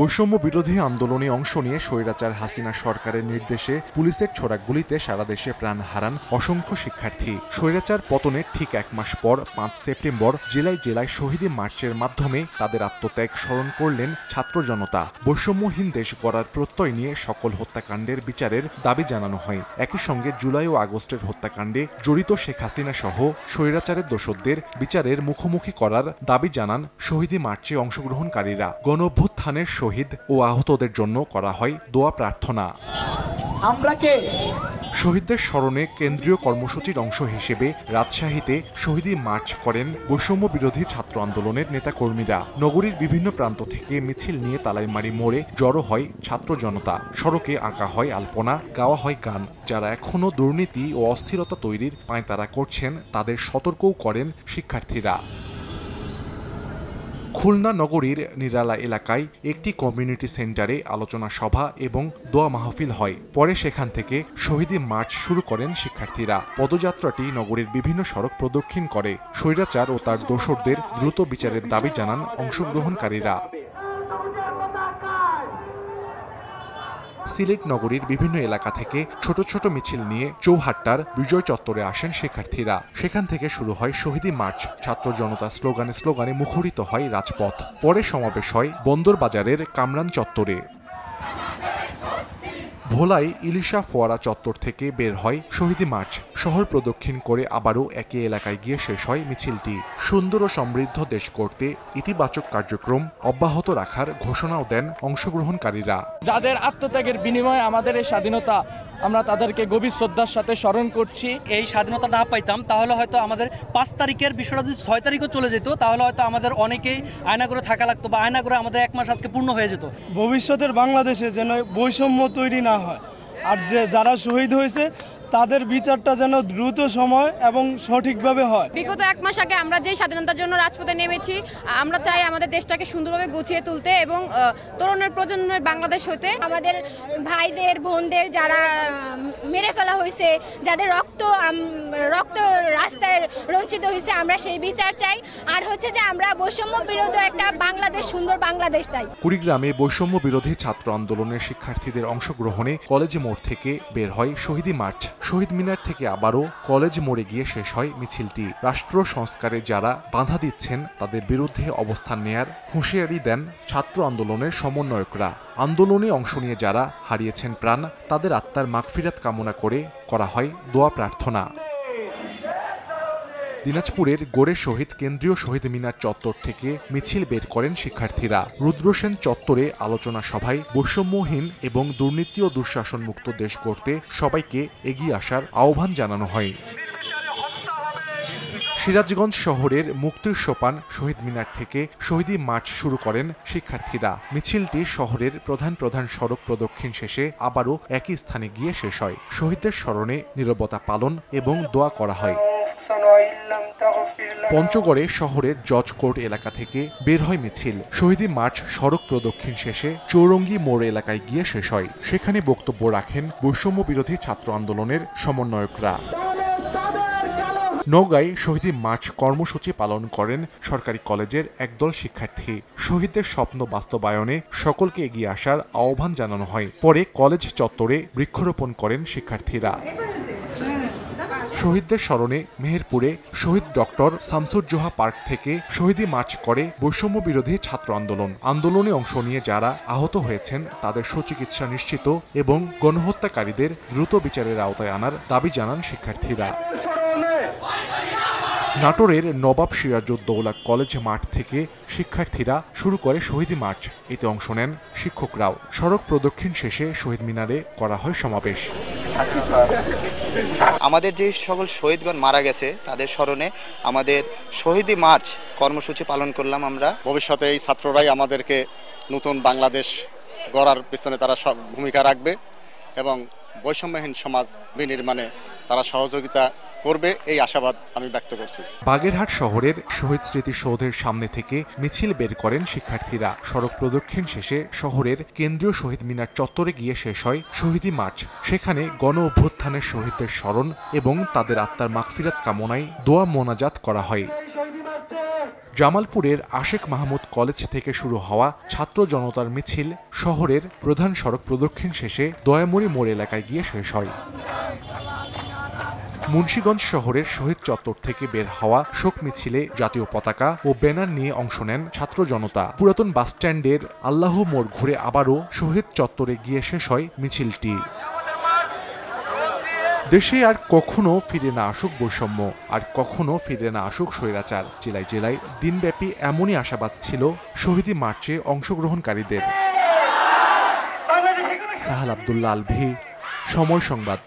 বৈষম্য বিরোধী আন্দোলনে অংশ নিয়ে স্বৈরাচার হাসিনা সরকারের নির্দেশে পুলিশের ছোড়া গুলিতে সারা দেশে প্রাণ হারান অসংখ্য শিক্ষার্থী। স্বৈরাচার পতনের ঠিক এক মাস পর ৫ সেপ্টেম্বর জেলায় জেলায় শহীদ মার্চের মাধ্যমে তাদের আত্মত্যাগ স্মরণ করলেন ছাত্র জনতা। বৈষম্যহীন দেশ গড়ার প্রত্যয় নিয়ে সকল হত্যাকাণ্ডের বিচারের দাবি জানানো হয়। একই সঙ্গে জুলাই ও আগস্টের হত্যাকাণ্ডে জড়িত শেখ হাসিনা সহ স্বৈরাচারের দোষরদের বিচারের মুখোমুখি করার দাবি জানান শহীদ মার্চে অংশগ্রহণকারীরা। গণঅভ্যুত্থানের শহীদ ও আহতদের জন্য করা হয় দোয়া প্রার্থনা। শহীদদের স্মরণে কেন্দ্রীয় কর্মসূচির অংশ হিসেবে রাজশাহীতে শহীদ মার্চ করেন বৈষম্য বিরোধী ছাত্র আন্দোলনের নেতাকর্মীরা। নগরীর বিভিন্ন প্রান্ত থেকে মিছিল নিয়ে তালাইমারি মোড়ে জড়ো হয় ছাত্র জনতা। সড়কে আঁকা হয় আলপনা, গাওয়া হয় গান। যারা এখনো দুর্নীতি ও অস্থিরতা তৈরির পাঁয়তারা করছেন তাদের সতর্কও করেন শিক্ষার্থীরা। খুলনা নগরীর নিরালা এলাকায় একটি কমিউনিটি সেন্টারে আলোচনা সভা এবং দোয়া মাহফিল হয়। পরে সেখান থেকে শহীদ মার্চ শুরু করেন শিক্ষার্থীরা। পদযাত্রাটি নগরীর বিভিন্ন সড়ক প্রদক্ষিণ করে। স্বৈরাচার ও তার দোসরদের দ্রুত বিচারের দাবি জানান অংশগ্রহণকারীরা। সিলেট নগরীর বিভিন্ন এলাকা থেকে ছোট ছোট মিছিল নিয়ে চৌহাট্টার বিজয় চত্বরে আসেন শিক্ষার্থীরা। সেখান থেকে শুরু হয় শহীদ মার্চ। ছাত্র জনতা স্লোগানে স্লোগানে মুখরিত হয় রাজপথ। পরে সমাবেশ হয় বন্দরবাজারের কামরান চত্বরে। ভোলায় ইলিশা ফোয়ারা চত্বর থেকে বের হয় শহীদ মার্চ। শহর প্রদক্ষিণ করে আবারও একই এলাকায় গিয়ে শেষ হয় মিছিলটি। সুন্দর ও সমৃদ্ধ দেশ গড়তে ইতিবাচক কার্যক্রম অব্যাহত রাখার ঘোষণাও দেন অংশগ্রহণকারীরা। যাদের আত্মত্যাগের বিনিময়ে আমাদের এই স্বাধীনতা, আমরা তাদেরকে গভীর শ্রদ্ধার সাথে স্মরণ করছি। এই স্বাধীনতা না পাইতাম তাহলে হয়তো আমাদের ৫ তারিখের বিষয়টা যদি ৬ তারিখও চলে যেত তাহলে হয়তো আমাদের অনেকেই আয়নাগরে থাকা লাগতো বা আয়নাগরে আমাদের ১ মাস আজকে পূর্ণ হয়ে যেত। ভবিষ্যতের বাংলাদেশে যেন বৈষম্য তৈরি না হয়, আর যারা শহীদ হয়েছে তাদের বিচারটা যেন দ্রুত সময় এবং সঠিকভাবে হয়। বিগত ১ মাস আগে আমরা যে স্বাধীনতার জন্য রাজপথে নেমেছি, আমরা চাই আমাদের দেশটাকে সুন্দরভাবে গুছিয়ে তুলতে এবং তরুণের প্রজন্মের বাংলাদেশ হতে। আমাদের ভাইদের বোনদের যারা মেরে ফেলা হয়েছে, যাদের রক্ত রাস্তায় রঞ্চিত হয়েছে, আমরা সেই বিচার চাই। আর হচ্ছে যে আমরা বৈষম্য বিরোধী একটা বাংলাদেশ, সুন্দর বাংলাদেশ চাই। কুড়িগ্রামে বৈষম্য বিরোধী ছাত্র আন্দোলনের শিক্ষার্থীদের অংশগ্রহণে কলেজ মোড় থেকে বের হয় শহীদ মার্চ। শহীদ মিনার থেকে আবারও কলেজ মোড়ে গিয়ে শেষ হয় মিছিলটি। রাষ্ট্র সংস্কারে যারা বাধা দিচ্ছেন তাদের বিরুদ্ধে অবস্থান নেয়ার হুঁশিয়ারি দেন ছাত্র আন্দোলনের সমন্বয়করা। আন্দোলনে অংশ নিয়ে যারা হারিয়েছেন প্রাণ তাদের আত্মার মাগফিরাত কামনা করে করা হয় দোয়া প্রার্থনা। দিনাজপুরের গোড়ে শহীদ কেন্দ্রীয় শহীদ মিনার চত্বর থেকে মিছিল বের করেন শিক্ষার্থীরা। রুদ্রসেন চত্বরে আলোচনা সভায় বৈষম্যহীন এবং দুর্নীতি ও দুঃশাসন মুক্ত দেশ গড়তে সবাইকে এগিয়ে আসার আহ্বান জানানো হয়। সিরাজগঞ্জ শহরের মুক্তির সোপান শহীদ মিনার থেকে শহীদ মার্চ শুরু করেন শিক্ষার্থীরা। মিছিলটি শহরের প্রধান প্রধান সড়ক প্রদক্ষিণ শেষে আবারও একই স্থানে গিয়ে শেষ হয়। শহীদদের স্মরণে নীরবতা পালন এবং দোয়া করা হয়। পঞ্চগড়ে শহরের জজ কোর্ট এলাকা থেকে বের হয় মিছিল। শহীদ মার্চ সড়ক প্রদক্ষিণ শেষে চৌরঙ্গি মোড় এলাকায় গিয়ে শেষ হয়। সেখানে বক্তব্য রাখেন বৈষম্য বিরোধী ছাত্র আন্দোলনের সমন্বয়করা। নওগাঁয় শহীদ মার্চ কর্মসূচি পালন করেন সরকারি কলেজের একদল শিক্ষার্থী। শহীদদের স্বপ্ন বাস্তবায়নে সকলকে এগিয়ে আসার আহ্বান জানানো হয়। পরে কলেজ চত্বরে বৃক্ষরোপণ করেন শিক্ষার্থীরা। শহীদদের স্মরণে মেহেরপুরে শহীদ ডক্টর শামসুজ্জোহা পার্ক থেকে শহীদ মার্চ করে বৈষম্য বিরোধী ছাত্র আন্দোলন। আন্দোলনে অংশ নিয়ে যারা আহত হয়েছেন তাদের সুচিকিৎসা নিশ্চিত এবং গণহত্যাকারীদের দ্রুত বিচারের আওতায় আনার দাবি জানান শিক্ষার্থীরা। নাটোরের নবাব সিরাজউদ্দৌলা কলেজ মাঠ থেকে শিক্ষার্থীরা শুরু করে শহীদ মার্চ। এতে অংশ নেন শিক্ষকরাও। সড়ক প্রদক্ষিণ শেষে শহীদ মিনারে করা হয় সমাবেশ। আমাদের যে সকল শহীদগণ মারা গেছে তাদের স্মরণে আমাদের শহীদ মার্চ কর্মসূচি পালন করলাম আমরা। ভবিষ্যতে এই ছাত্ররাই আমাদেরকে নতুন বাংলাদেশ গড়ার পিছনে তারা ভূমিকা রাখবে এবং বৈষম্যহীন সমাজ বিনির্মাণে তারা সহযোগিতা করবে, এই আশাবাদ আমি ব্যক্ত করছি। বাগেরহাট শহরের শহীদ স্মৃতিসৌধের সামনে থেকে মিছিল বের করেন শিক্ষার্থীরা। সড়ক প্রদক্ষিণ শেষে শহরের কেন্দ্রীয় শহীদ মিনার চত্বরে গিয়ে শেষ হয় শহীদ মার্চ। সেখানে গণ অভ্যুত্থানের শহীদদের স্মরণ এবং তাদের আত্মার মাগফিরাত কামনায় দোয়া মোনাজাত করা হয়। জামালপুরের আশেক মাহমুদ কলেজ থেকে শুরু হওয়া ছাত্র জনতার মিছিল শহরের প্রধান সড়ক প্রদক্ষিণ শেষে দয়ামুড়ি মোড় এলাকায় গিয়ে শেষ হয়। মুন্সিগঞ্জ শহরের শহীদ চত্বর থেকে বের হওয়া শোক মিছিলে জাতীয় পতাকা ও ব্যানার নিয়ে অংশ নেন ছাত্র জনতা। পুরাতন বাসস্ট্যান্ডের আল্লাহ মোড় ঘুরে আবারও শহীদ চত্বরে গিয়ে শেষ হয় মিছিলটি। দেশে আর কখনো ফিরে না আসুক বৈষম্য, আর কখনো ফিরে না আসুক স্বৈরাচার। জেলায় জেলায় দিনব্যাপী এমনই আশাবাদ ছিল শহীদি মার্চে অংশগ্রহণকারীদের। সাহাল আব্দুল্লাহ আলভি, সময় সংবাদ।